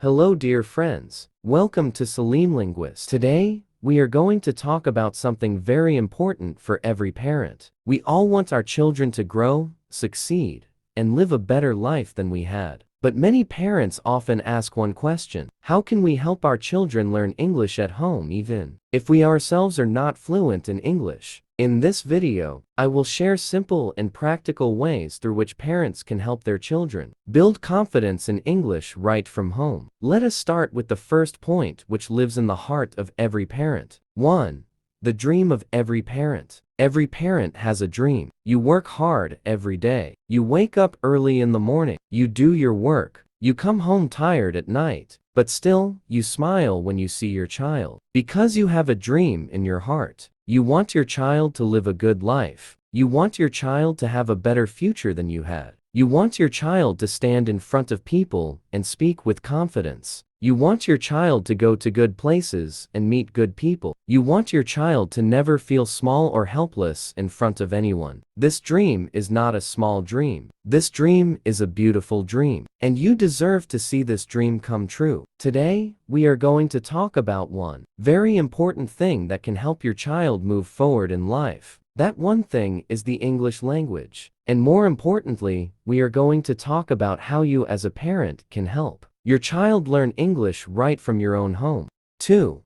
Hello dear friends, welcome to Saleem Linguist. Today, we are going to talk about something very important for every parent. We all want our children to grow, succeed, and live a better life than we had. But many parents often ask one question: how can we help our children learn English at home even if we ourselves are not fluent in English? In this video, I will share simple and practical ways through which parents can help their children build confidence in English right from home. Let us start with the first point, which lives in the heart of every parent. 1. The dream of every parent. Every parent has a dream. You work hard every day. You wake up early in the morning. You do your work. You come home tired at night. But still, you smile when you see your child. Because you have a dream in your heart. You want your child to live a good life. You want your child to have a better future than you had. You want your child to stand in front of people and speak with confidence. You want your child to go to good places and meet good people. You want your child to never feel small or helpless in front of anyone. This dream is not a small dream. This dream is a beautiful dream. And you deserve to see this dream come true. Today, we are going to talk about one very important thing that can help your child move forward in life. That one thing is the English language. And more importantly, we are going to talk about how you as a parent can help your child learn English right from your own home. 2.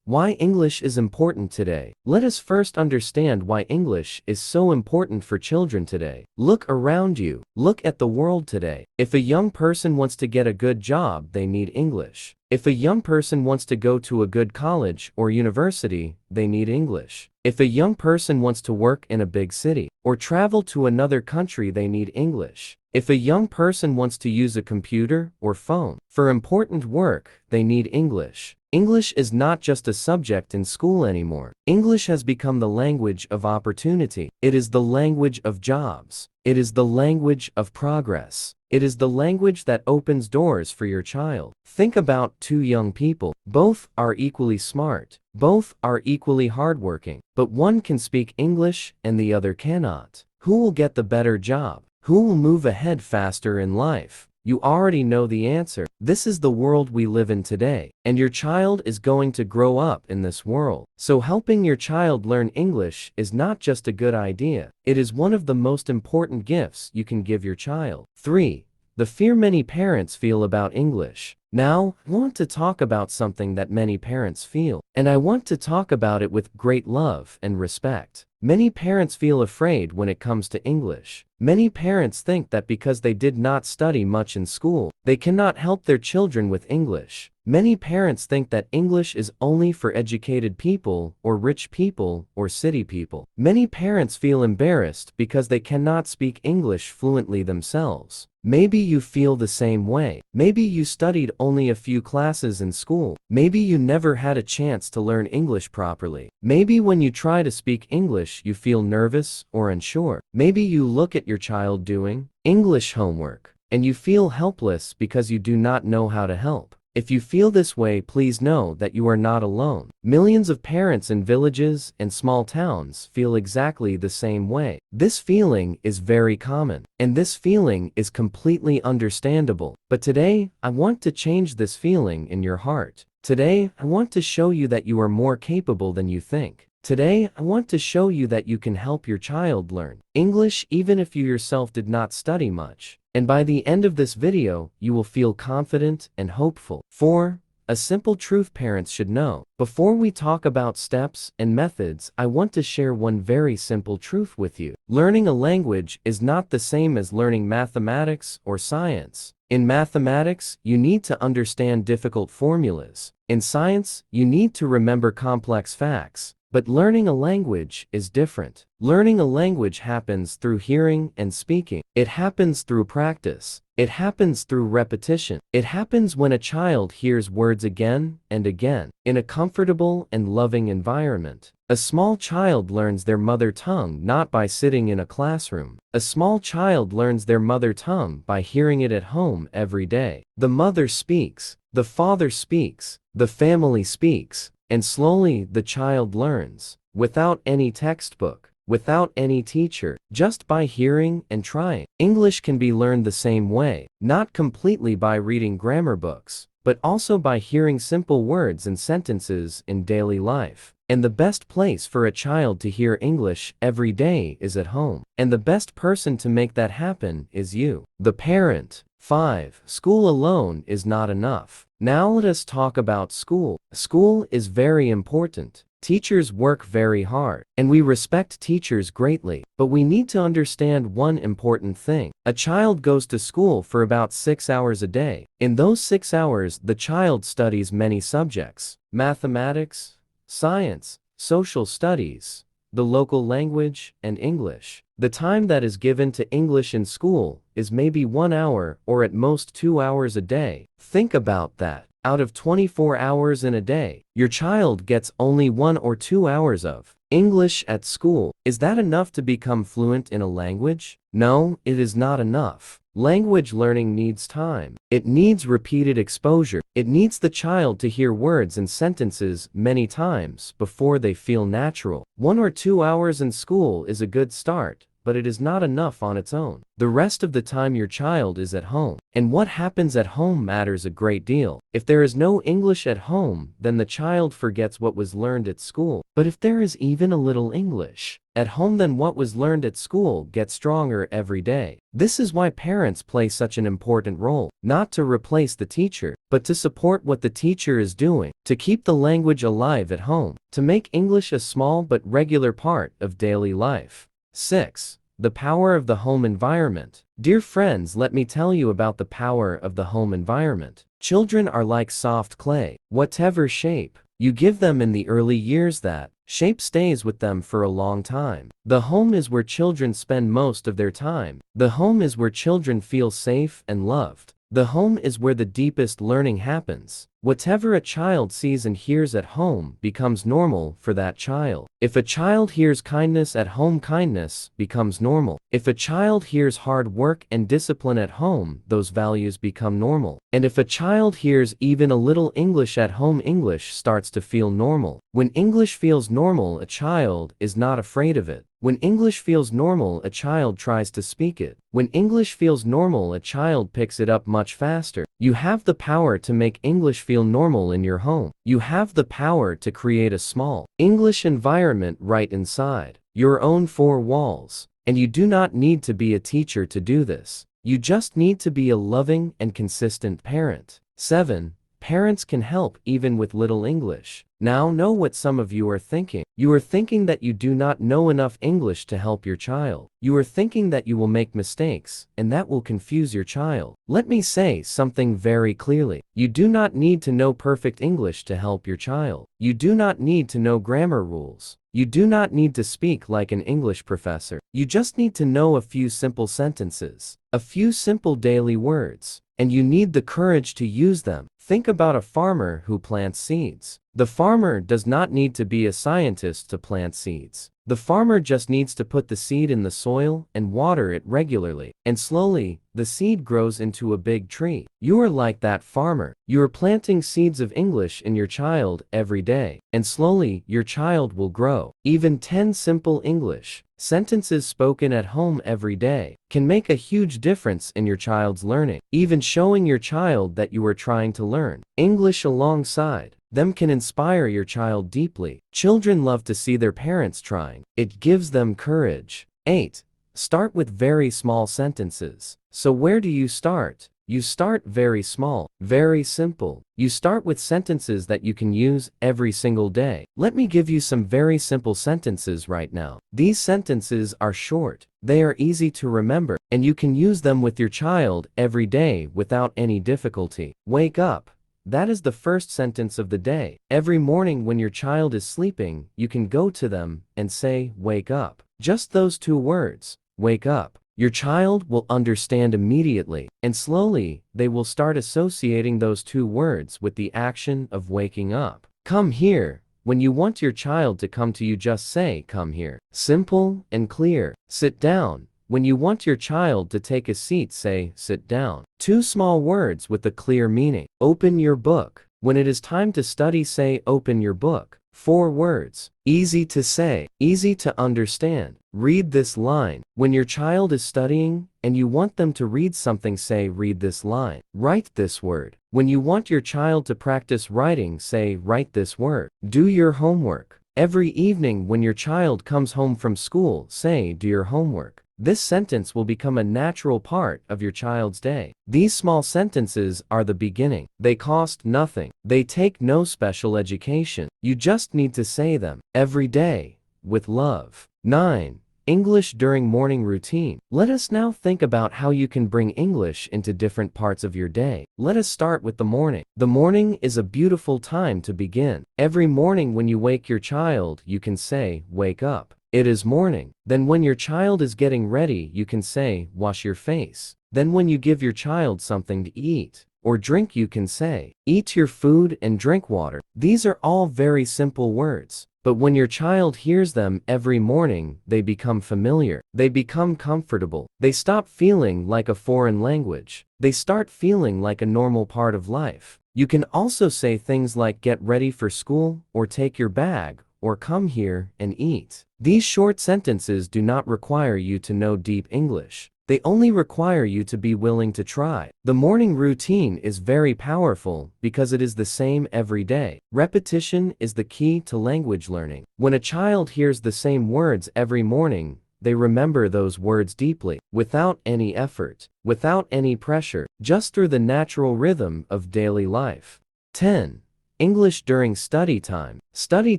Why English is important today. Let us first understand why English is so important for children today. Look around you. Look at the world today. If a young person wants to get a good job, they need English. If a young person wants to go to a good college or university, they need English. If a young person wants to work in a big city or travel to another country, they need English. If a young person wants to use a computer or phone for important work, they need English. English is not just a subject in school anymore. English has become the language of opportunity. It is the language of jobs. It is the language of progress. It is the language that opens doors for your child. Think about two young people. Both are equally smart. Both are equally hardworking. But one can speak English and the other cannot. Who will get the better job? Who will move ahead faster in life? You already know the answer. This is the world we live in today, and your child is going to grow up in this world. So helping your child learn English is not just a good idea. It is one of the most important gifts you can give your child. 3. The fear many parents feel about English. Now, I want to talk about something that many parents feel, and I want to talk about it with great love and respect. Many parents feel afraid when it comes to English. Many parents think that because they did not study much in school, they cannot help their children with English. Many parents think that English is only for educated people or rich people or city people. Many parents feel embarrassed because they cannot speak English fluently themselves. Maybe you feel the same way. Maybe you studied only a few classes in school. Maybe you never had a chance to learn English properly. Maybe when you try to speak English, you feel nervous or unsure. Maybe you look at your child doing English homework and you feel helpless because you do not know how to help. If you feel this way, please know that you are not alone. Millions of parents in villages and small towns feel exactly the same way. This feeling is very common, and this feeling is completely understandable. But today, I want to change this feeling in your heart. Today, I want to show you that you are more capable than you think. Today, I want to show you that you can help your child learn English even if you yourself did not study much. And by the end of this video, you will feel confident and hopeful. 4. A simple truth parents should know. Before we talk about steps and methods, I want to share one very simple truth with you. Learning a language is not the same as learning mathematics or science. In mathematics, you need to understand difficult formulas. In science, you need to remember complex facts. But learning a language is different. Learning a language happens through hearing and speaking. It happens through practice. It happens through repetition. It happens when a child hears words again and again, in a comfortable and loving environment. A small child learns their mother tongue not by sitting in a classroom. A small child learns their mother tongue by hearing it at home every day. The mother speaks, the father speaks, the family speaks. And slowly the child learns, without any textbook, without any teacher, just by hearing and trying. English can be learned the same way, not completely by reading grammar books, but also by hearing simple words and sentences in daily life. And the best place for a child to hear English every day is at home. And the best person to make that happen is you, the parent. 5. School alone is not enough. Now let us talk about school. School is very important. Teachers work very hard, and we respect teachers greatly. But we need to understand one important thing. A child goes to school for about 6 hours a day. In those 6 hours, the child studies many subjects: mathematics, science, social studies, the local language, and English. The time that is given to English in school is maybe 1 hour or at most 2 hours a day. Think about that. Out of 24 hours in a day, your child gets only 1 or 2 hours of English at school. Is that enough to become fluent in a language? No, it is not enough. Language learning needs time. It needs repeated exposure. It needs the child to hear words and sentences many times before they feel natural. 1 or 2 hours in school is a good start, but it is not enough on its own. The rest of the time your child is at home. And what happens at home matters a great deal. If there is no English at home, then the child forgets what was learned at school. But if there is even a little English at home, then what was learned at school gets stronger every day. This is why parents play such an important role, not to replace the teacher, but to support what the teacher is doing, to keep the language alive at home, to make English a small but regular part of daily life. 6. The power of the home environment. Dear friends, let me tell you about the power of the home environment. Children are like soft clay. Whatever shape you give them in the early years, that shape stays with them for a long time. The home is where children spend most of their time. The home is where children feel safe and loved. The home is where the deepest learning happens. Whatever a child sees and hears at home becomes normal for that child. If a child hears kindness at home, kindness becomes normal. If a child hears hard work and discipline at home, those values become normal. And if a child hears even a little English at home, English starts to feel normal. When English feels normal, a child is not afraid of it. When English feels normal, a child tries to speak it. When English feels normal, a child picks it up much faster. You have the power to make English feel normal in your home. You have the power to create a small English environment right inside your own 4 walls. And you do not need to be a teacher to do this. You just need to be a loving and consistent parent. 7. Parents can help even with little English. Now know what some of you are thinking. You are thinking that you do not know enough English to help your child. You are thinking that you will make mistakes, and that will confuse your child. Let me say something very clearly. You do not need to know perfect English to help your child. You do not need to know grammar rules. You do not need to speak like an English professor. You just need to know a few simple sentences, a few simple daily words, and you need the courage to use them. Think about a farmer who plants seeds. The farmer does not need to be a scientist to plant seeds. The farmer just needs to put the seed in the soil and water it regularly, and slowly, the seed grows into a big tree. You are like that farmer. You are planting seeds of English in your child every day, and slowly, your child will grow. Even 10 simple English sentences spoken at home every day can make a huge difference in your child's learning. Even showing your child that you are trying to learn English alongside them can inspire your child deeply. Children love to see their parents trying. It gives them courage. 8. Start with very small sentences. So where do you start? You start very small, very simple. You start with sentences that you can use every single day. Let me give you some very simple sentences right now. These sentences are short, they are easy to remember, and you can use them with your child every day without any difficulty. Wake up. That is the first sentence of the day. Every morning when your child is sleeping, you can go to them and say, "Wake up." Just those 2 words, wake up. Your child will understand immediately, and slowly, they will start associating those 2 words with the action of waking up. Come here. When you want your child to come to you, just say, "Come here." Simple and clear. Sit down. When you want your child to take a seat, say, "Sit down." 2 small words with a clear meaning. Open your book. When it is time to study, say, "Open your book." 4 words. Easy to say, easy to understand. Read this line. When your child is studying and you want them to read something, say, read this line. Write this word. When you want your child to practice writing, say, write this word. Do your homework. Every evening when your child comes home from school, say, do your homework. This sentence will become a natural part of your child's day. These small sentences are the beginning. They cost nothing. They take no special education. You just need to say them every day with love. 9. English during morning routine. Let us now think about how you can bring English into different parts of your day. Let us start with the morning. The morning is a beautiful time to begin. Every morning when you wake your child, you can say, wake up. It is morning. Then when your child is getting ready, you can say, wash your face. Then when you give your child something to eat or drink, you can say, eat your food and drink water. These are all very simple words. But when your child hears them every morning, they become familiar. They become comfortable. They stop feeling like a foreign language. They start feeling like a normal part of life. You can also say things like get ready for school, or take your bag, or come here and eat. These short sentences do not require you to know deep English. They only require you to be willing to try. The morning routine is very powerful because it is the same every day. Repetition is the key to language learning. When a child hears the same words every morning, they remember those words deeply, without any effort, without any pressure, just through the natural rhythm of daily life. 10. English during study time. Study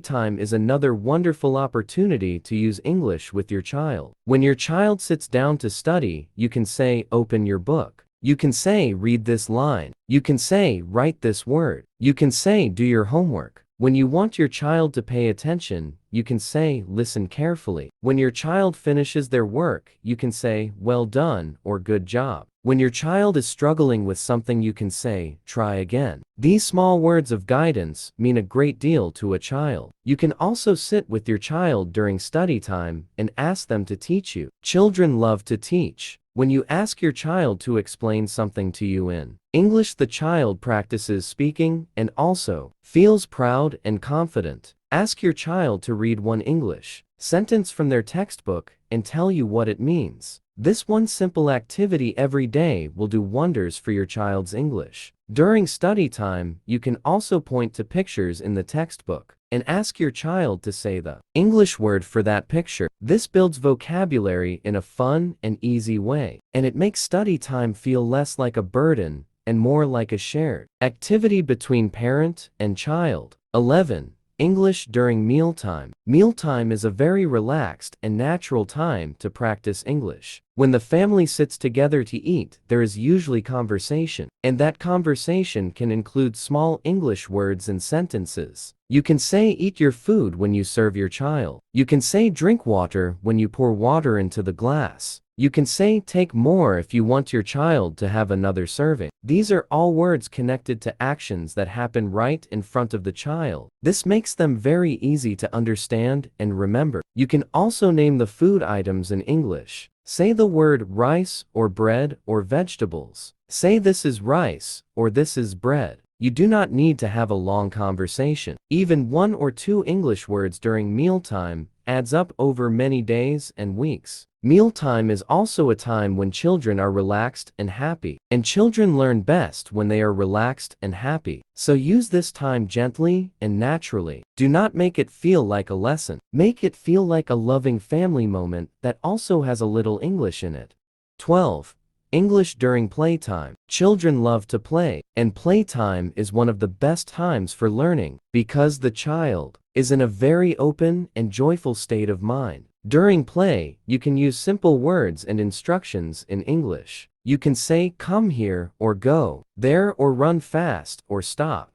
time is another wonderful opportunity to use English with your child. When your child sits down to study, you can say, open your book. You can say, read this line. You can say, write this word. You can say, do your homework. When you want your child to pay attention, you can say, listen carefully. When your child finishes their work, you can say, well done, or good job. When your child is struggling with something, you can say, try again. These small words of guidance mean a great deal to a child. You can also sit with your child during study time and ask them to teach you. Children love to teach. When you ask your child to explain something to you in English, the child practices speaking and also feels proud and confident. Ask your child to read one English sentence from their textbook and tell you what it means. This one simple activity every day will do wonders for your child's English. During study time, you can also point to pictures in the textbook and ask your child to say the English word for that picture. This builds vocabulary in a fun and easy way, and it makes study time feel less like a burden and more like a shared activity between parent and child. 11. English during mealtime. Mealtime is a very relaxed and natural time to practice English. When the family sits together to eat, there is usually conversation, and that conversation can include small English words and sentences. You can say eat your food when you serve your child. You can say drink water when you pour water into the glass. You can say take more if you want your child to have another serving. These are all words connected to actions that happen right in front of the child. This makes them very easy to understand and remember. You can also name the food items in English. Say the word rice or bread or vegetables. Say this is rice or this is bread. You do not need to have a long conversation. Even 1 or 2 English words during mealtime adds up over many days and weeks. Mealtime is also a time when children are relaxed and happy, and children learn best when they are relaxed and happy. So use this time gently and naturally. Do not make it feel like a lesson. Make it feel like a loving family moment that also has a little English in it. 12. English during playtime. Children love to play, and playtime is one of the best times for learning because the child is in a very open and joyful state of mind. During play, you can use simple words and instructions in English. You can say come here or go there or run fast or stop.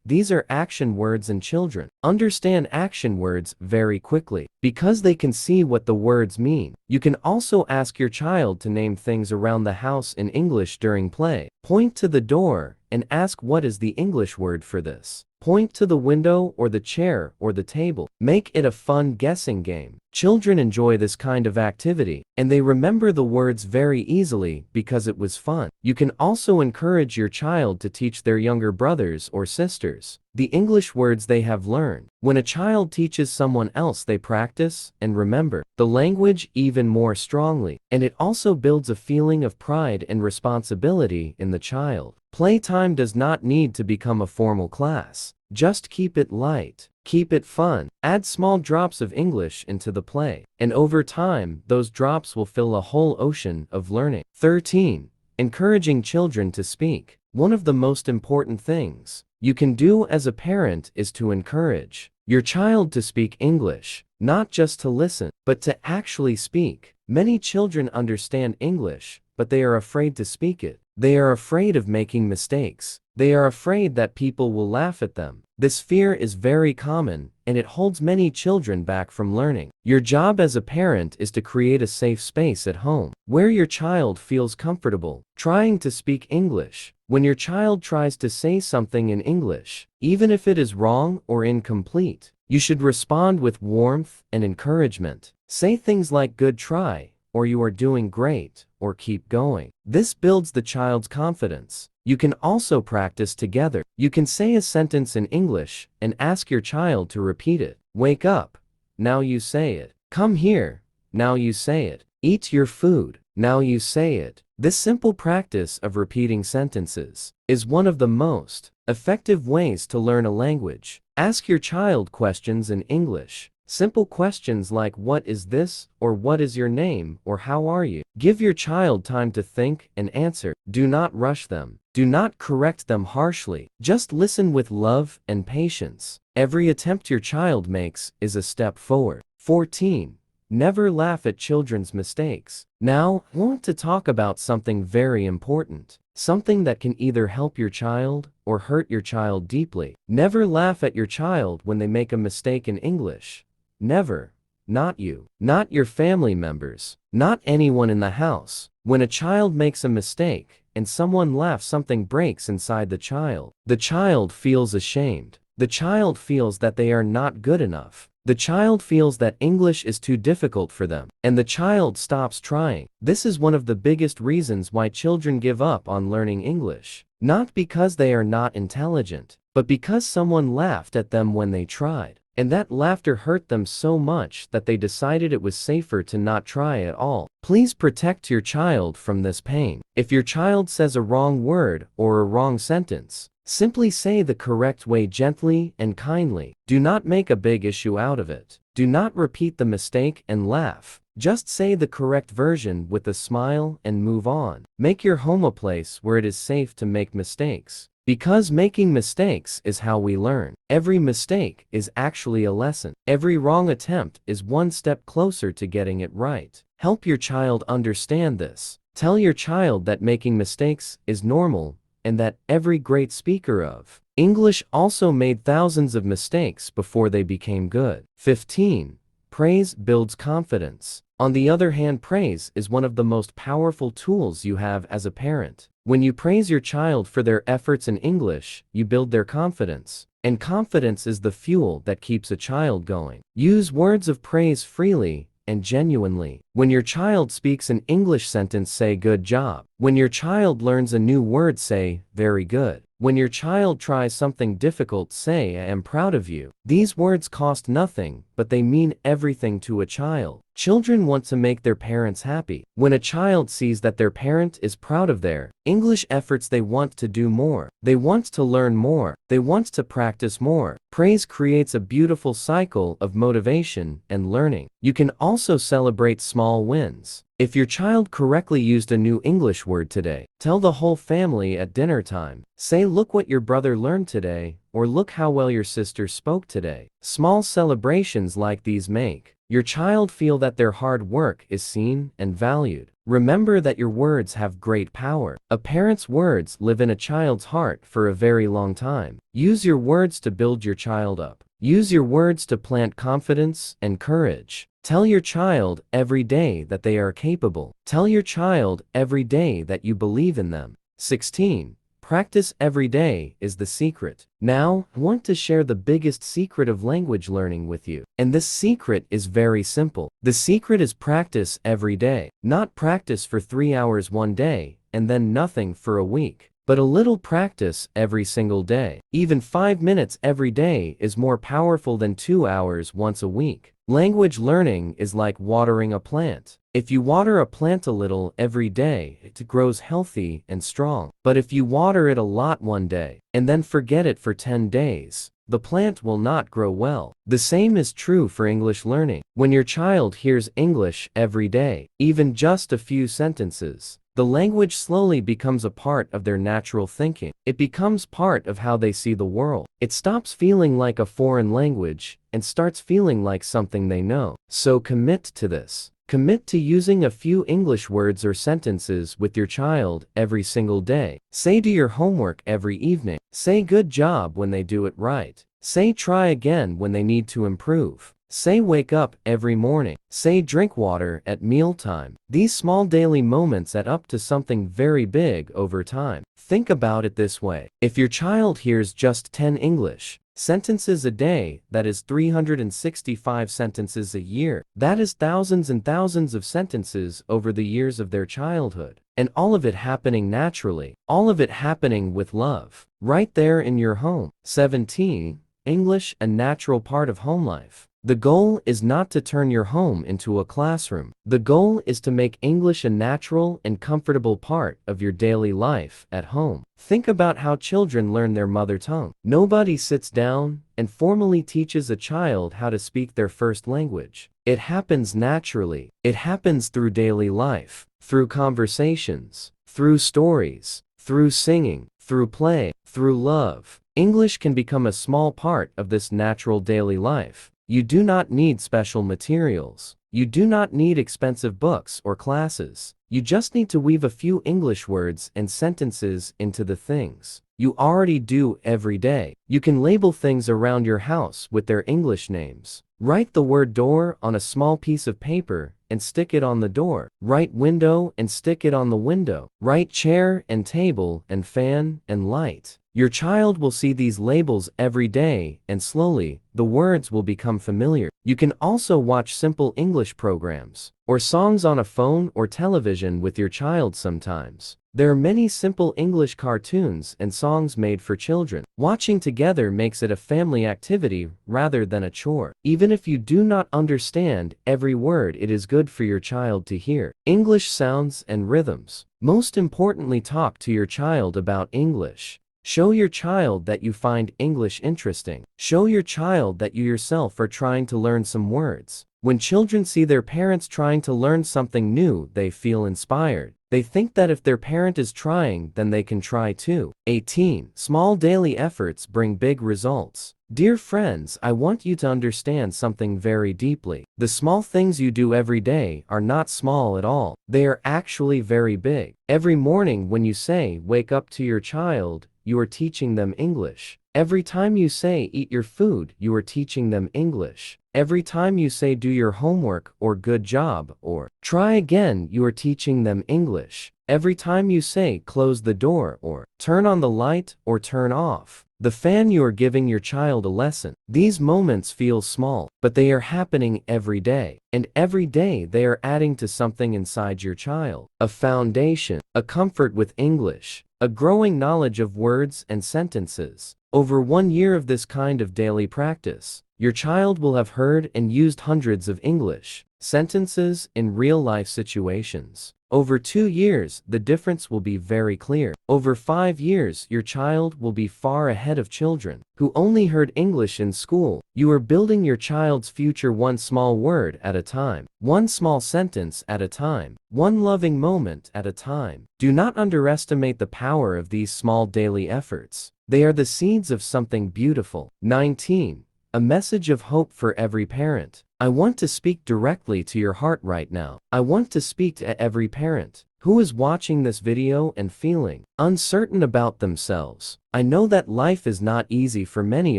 These are action words, and children understand action words very quickly because they can see what the words mean. You can also ask your child to name things around the house in English during play. Point to the door and ask what is the English word for this. Point to the window or the chair or the table. Make it a fun guessing game. Children enjoy this kind of activity, and they remember the words very easily because it was fun. You can also encourage your child to teach their younger brothers or sisters the English words they have learned. When a child teaches someone else, they practice and remember the language even more strongly, and it also builds a feeling of pride and responsibility in the child. Playtime does not need to become a formal class. Just keep it light. Keep it fun. Add small drops of English into the play, and over time, those drops will fill a whole ocean of learning. 13. Encouraging children to speak. One of the most important things you can do as a parent is to encourage your child to speak English, not just to listen, but to actually speak. Many children understand English, but they are afraid to speak it. They are afraid of making mistakes. They are afraid that people will laugh at them. This fear is very common, and it holds many children back from learning. Your job as a parent is to create a safe space at home, where your child feels comfortable trying to speak English. When your child tries to say something in English, even if it is wrong or incomplete, you should respond with warmth and encouragement. Say things like "good try," or "you are doing great," or "keep going." This builds the child's confidence. You can also practice together. You can say a sentence in English and ask your child to repeat it. Wake up. Now you say it. Come here. Now you say it. Eat your food. Now you say it. This simple practice of repeating sentences is one of the most effective ways to learn a language. Ask your child questions in English. Simple questions like "what is this?" or "what is your name?" or "how are you?" Give your child time to think and answer. Do not rush them. Do not correct them harshly. Just listen with love and patience. Every attempt your child makes is a step forward. 14. Never laugh at children's mistakes. Now, I want to talk about something very important. Something that can either help your child or hurt your child deeply. Never laugh at your child when they make a mistake in English. Never. Not you. Not your family members. Not anyone in the house. When a child makes a mistake and someone laughs, something breaks inside the child. The child feels ashamed. The child feels that they are not good enough. The child feels that English is too difficult for them, and the child stops trying. This is one of the biggest reasons why children give up on learning English. Not because they are not intelligent, but because someone laughed at them when they tried. And that laughter hurt them so much that they decided it was safer to not try at all. Please protect your child from this pain. If your child says a wrong word or a wrong sentence, simply say the correct way gently and kindly. Do not make a big issue out of it. Do not repeat the mistake and laugh. Just say the correct version with a smile and move on. Make your home a place where it is safe to make mistakes. Because making mistakes is how we learn. Every mistake is actually a lesson. Every wrong attempt is one step closer to getting it right. Help your child understand this. Tell your child that making mistakes is normal and that every great speaker of English also made thousands of mistakes before they became good. 15. Praise builds confidence. On the other hand, praise is one of the most powerful tools you have as a parent. When you praise your child for their efforts in English, you build their confidence. And confidence is the fuel that keeps a child going. Use words of praise freely and genuinely. When your child speaks an English sentence, say "good job." When your child learns a new word, say "very good." When your child tries something difficult, say "I am proud of you." These words cost nothing, but they mean everything to a child. Children want to make their parents happy. When a child sees that their parent is proud of their English efforts, they want to do more. They want to learn more. They want to practice more. Praise creates a beautiful cycle of motivation and learning. You can also celebrate small wins. If your child correctly used a new English word today, tell the whole family at dinner time. Say, "Look what your brother learned today," or "Look how well your sister spoke today." Small celebrations like these make your child feel that their hard work is seen and valued. Remember that your words have great power. A parent's words live in a child's heart for a very long time. Use your words to build your child up. Use your words to plant confidence and courage. Tell your child every day that they are capable. Tell your child every day that you believe in them. 16. Practice every day is the secret. Now, I want to share the biggest secret of language learning with you. And this secret is very simple. The secret is practice every day. Not practice for 3 hours one day, and then nothing for a week. But a little practice every single day. Even 5 minutes every day is more powerful than 2 hours once a week. Language learning is like watering a plant. If you water a plant a little every day, it grows healthy and strong. But if you water it a lot one day, and then forget it for 10 days, the plant will not grow well. The same is true for English learning. When your child hears English every day, even just a few sentences, the language slowly becomes a part of their natural thinking. It becomes part of how they see the world. It stops feeling like a foreign language and starts feeling like something they know. So commit to this. Commit to using a few English words or sentences with your child every single day. Say do your homework every evening. Say good job when they do it right. Say try again when they need to improve. Say wake up every morning. Say drink water at mealtime. These small daily moments add up to something very big over time. Think about it this way. If your child hears just 10 English sentences a day, that is 365 sentences a year. That is thousands and thousands of sentences over the years of their childhood. And all of it happening naturally. All of it happening with love. Right there in your home. 17. English, a natural part of home life. The goal is not to turn your home into a classroom. The goal is to make English a natural and comfortable part of your daily life at home. Think about how children learn their mother tongue. Nobody sits down and formally teaches a child how to speak their first language. It happens naturally. It happens through daily life, through conversations, through stories, through singing, through play, through love. English can become a small part of this natural daily life. You do not need special materials. You do not need expensive books or classes. You just need to weave a few English words and sentences into the things you already do every day. You can label things around your house with their English names. Write the word door on a small piece of paper and stick it on the door. Write window and stick it on the window. Write chair and table and fan and light. Your child will see these labels every day, and slowly, the words will become familiar. You can also watch simple English programs or songs on a phone or television with your child sometimes. There are many simple English cartoons and songs made for children. Watching together makes it a family activity rather than a chore. Even if you do not understand every word, it is good for your child to hear English sounds and rhythms. Most importantly, talk to your child about English. Show your child that you find English interesting. Show your child that you yourself are trying to learn some words. When children see their parents trying to learn something new, they feel inspired. They think that if their parent is trying, then they can try too. 18. Small daily efforts bring big results. Dear friends, I want you to understand something very deeply. The small things you do every day are not small at all. They are actually very big. Every morning when you say, wake up to your child, you are teaching them English. Every time you say, eat your food, you are teaching them English. Every time you say, do your homework, or good job, or try again, you are teaching them English. Every time you say, close the door, or turn on the light, or turn off the fan, you are giving your child a lesson. These moments feel small, but they are happening every day. And every day they are adding to something inside your child. A foundation, a comfort with English, a growing knowledge of words and sentences. Over 1 year of this kind of daily practice, your child will have heard and used hundreds of English sentences in real-life situations. Over 2 years, the difference will be very clear. Over 5 years, your child will be far ahead of children who only heard English in school. You are building your child's future one small word at a time, one small sentence at a time, one loving moment at a time. Do not underestimate the power of these small daily efforts. They are the seeds of something beautiful. 19. A message of hope for every parent. I want to speak directly to your heart right now. I want to speak to every parent who is watching this video and feeling uncertain about themselves. I know that life is not easy for many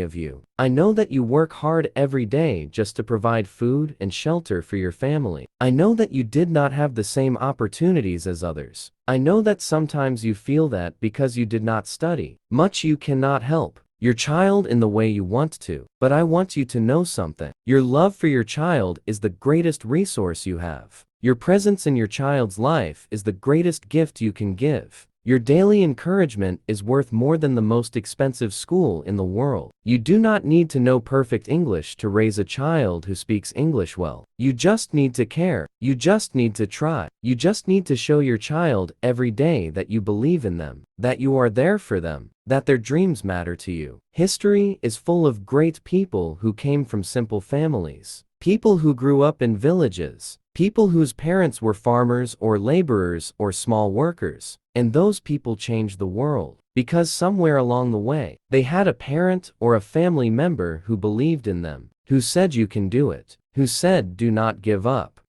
of you. I know that you work hard every day just to provide food and shelter for your family. I know that you did not have the same opportunities as others. I know that sometimes you feel that because you did not study much you cannot help your child in the way you want to. But I want you to know something. Your love for your child is the greatest resource you have. Your presence in your child's life is the greatest gift you can give. Your daily encouragement is worth more than the most expensive school in the world. You do not need to know perfect English to raise a child who speaks English well. You just need to care. You just need to try. You just need to show your child every day that you believe in them, that you are there for them, that their dreams matter to you. History is full of great people who came from simple families, people who grew up in villages, people whose parents were farmers or laborers or small workers. And those people changed the world because somewhere along the way, they had a parent or a family member who believed in them, who said you can do it, who said do not give up.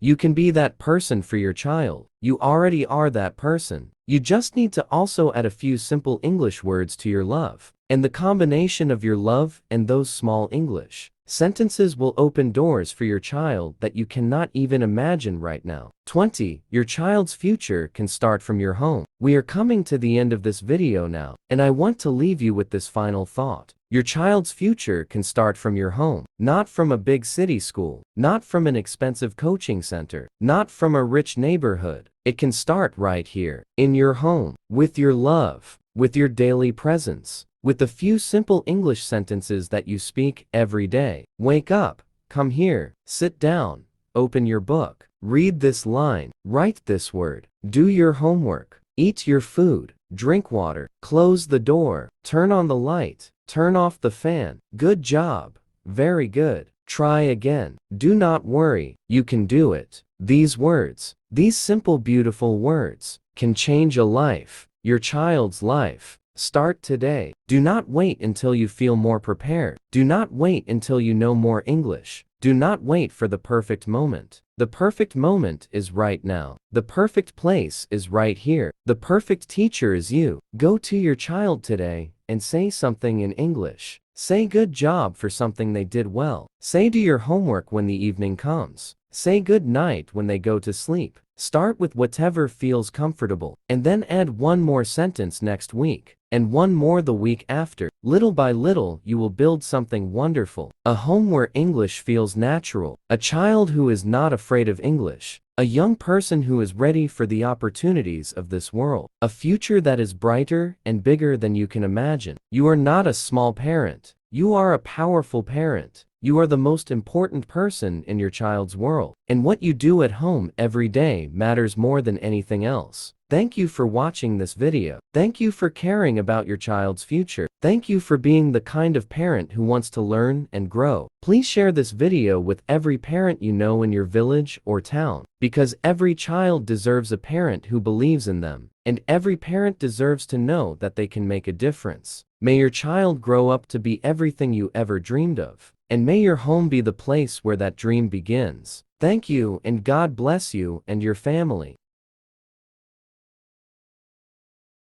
You can be that person for your child. You already are that person. You just need to also add a few simple English words to your love. And the combination of your love and those small English sentences will open doors for your child that you cannot even imagine right now. 20. Your child's future can start from your home. We are coming to the end of this video now, and I want to leave you with this final thought. Your child's future can start from your home, not from a big city school, not from an expensive coaching center, not from a rich neighborhood. It can start right here, in your home, with your love, with your daily presence, with the few simple English sentences that you speak every day. Wake up, come here, sit down, open your book, read this line, write this word, do your homework, eat your food, drink water, close the door, turn on the light, turn off the fan. Good job, very good. Try again. Do not worry, you can do it. These words, these simple beautiful words, can change a life, your child's life. Start today. Do not wait until you feel more prepared. Do not wait until you know more English. Do not wait for the perfect moment. The perfect moment is right now. The perfect place is right here. The perfect teacher is you. Go to your child today and say something in English. Say good job for something they did well. Say do your homework when the evening comes. Say good night when they go to sleep. Start with whatever feels comfortable, and then add one more sentence next week, and one more the week after. Little by little, you will build something wonderful. A home where English feels natural. A child who is not afraid of English. A young person who is ready for the opportunities of this world. A future that is brighter and bigger than you can imagine. You are not a small parent. You are a powerful parent. You are the most important person in your child's world. And what you do at home every day matters more than anything else. Thank you for watching this video. Thank you for caring about your child's future. Thank you for being the kind of parent who wants to learn and grow. Please share this video with every parent you know in your village or town, because every child deserves a parent who believes in them, and every parent deserves to know that they can make a difference. May your child grow up to be everything you ever dreamed of, and may your home be the place where that dream begins. Thank you, and God bless you and your family.